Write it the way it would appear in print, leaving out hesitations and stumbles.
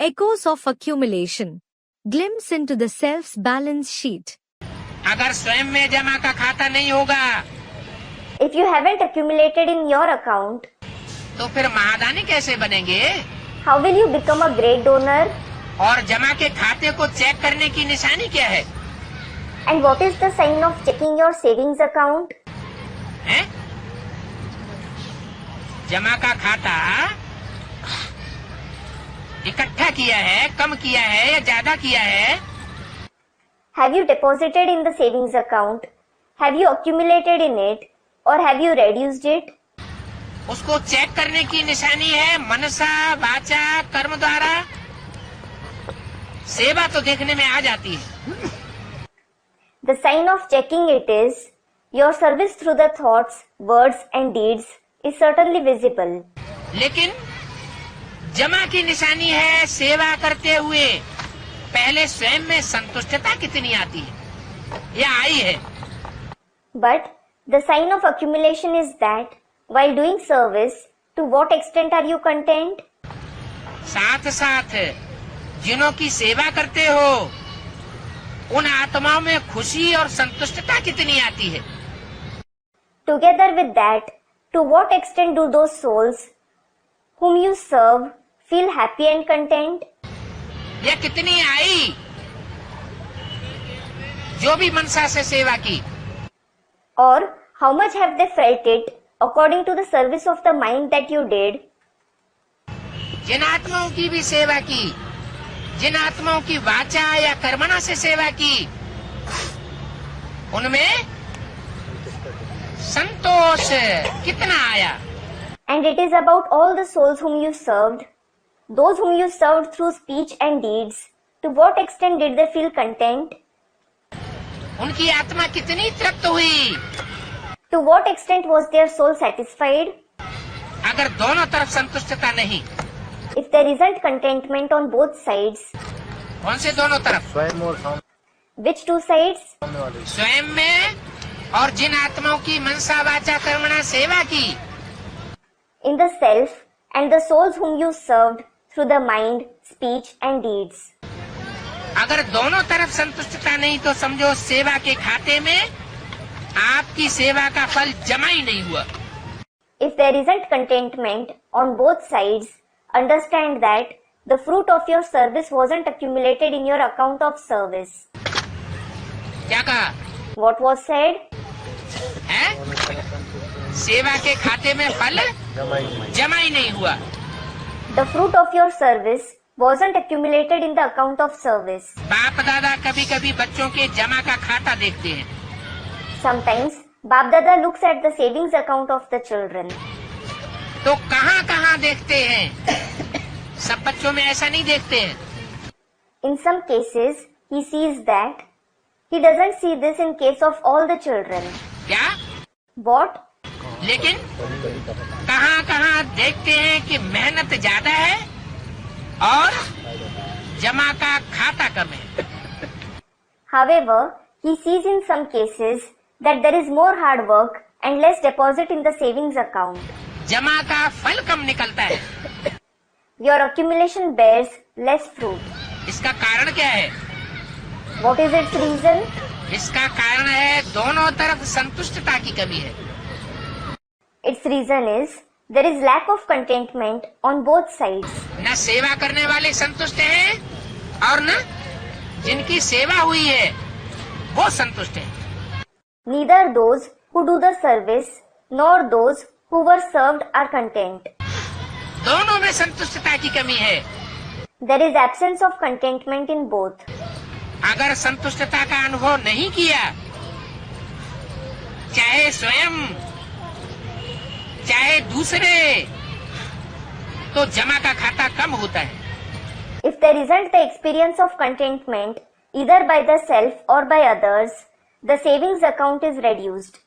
Echoes of accumulation. Glimpse into the self's balance sheet. अगर स्वयं में जमा का खाता नहीं होगा, If you haven't accumulated in your account, तो फिर महादानी कैसे बनेंगे? how will you become a great donor? और जमा के खाते को चेक करने की निशानी क्या है? And what is the sign of checking your savings account? हैं? जमा का खाता इकट्ठा किया है, कम किया है या ज्यादा किया है? Have you deposited in the savings account? Have you accumulated in it? Or have you reduced it? उसको चेक करने की निशानी है मनसा, वाचा, कर्म द्वारा। सेवा तो देखने में आ जाती है। The sign of checking it is your service through the thoughts, words and deeds is certainly visible. लेकिन जमा की निशानी है सेवा करते हुए पहले स्वयं में संतुष्टता कितनी आती है, या आई है? But the sign of accumulation is that while doing service, to what extent are you content? साथ साथ जिनों की सेवा करते हो उन आत्माओं में खुशी और संतुष्टता कितनी आती है? Together with that, to what extent do those souls whom you serve feel happy and content? या कितनी आई जो भी मनसा से सेवा की? Or how much have they felt it according to the service of the mind that you did? जिन आत्माओं की भी सेवा की, जिन आत्माओं की वाचा या कर्मणा से सेवा की, उनमें संतोष कितना आया? And it is about all the souls whom you served, those whom you served through speech and deeds, to what extent did they feel content? उनकी आत्मा कितनी तृप्त हुई? To what extent was their soul satisfied? अगर दोनों तरफ संतुष्टता नहीं, If there isn't contentment on both sides, कौन से दोनों तरफ? which two sides? स्वयं में और जिन आत्माओं की मनसा वाचा कर्मणा सेवा की, In the self and the souls whom you served through the mind, speech and deeds. अगर दोनों तरफ संतुष्टता नहीं तो समझो सेवा के खाते में आपकी सेवा का फल जमा ही नहीं हुआ। If there isn't contentment on both sides, understand that the fruit of your service wasn't accumulated in your account of service. क्या कहा? What was said? है? सेवा के खाते में फल जमा ही नहीं हुआ। The fruit of your service wasn't accumulated in the account of service. बाप दादा कभी कभी बच्चों के जमा का खाता देखते हैं। Sometimes, Bap Dada looks at the savings account of the children. तो कहाँ कहाँ देखते हैं? सब बच्चों में ऐसा नहीं देखते हैं। In some cases, he sees that. He doesn't see this in case of all the children. क्या? What? लेकिन कहाँ कहाँ देखते हैं कि मेहनत ज्यादा है और जमा का खाता कम है। However, he sees in some cases that there is more hard work and less deposit in the savings account. जमा का फल कम निकलता है। Your accumulation bears less fruit. इसका कारण क्या है? What is its reason? इसका कारण है दोनों तरफ संतुष्टता की कमी है। Its reason is there is lack of contentment on both sides. न सेवा करने वाले संतुष्ट हैं और न जिनकी सेवा हुई है वो संतुष्ट हैं। Neither those who do the service nor those who were served are content. दोनों में संतुष्टता की कमी है। There is absence of contentment in both. अगर संतुष्टता का अनुभव नहीं किया, चाहे स्वयं चाहे दूसरे, तो जमा का खाता कम होता है। If there isn't the experience of contentment either by the self or by others, the savings account is reduced.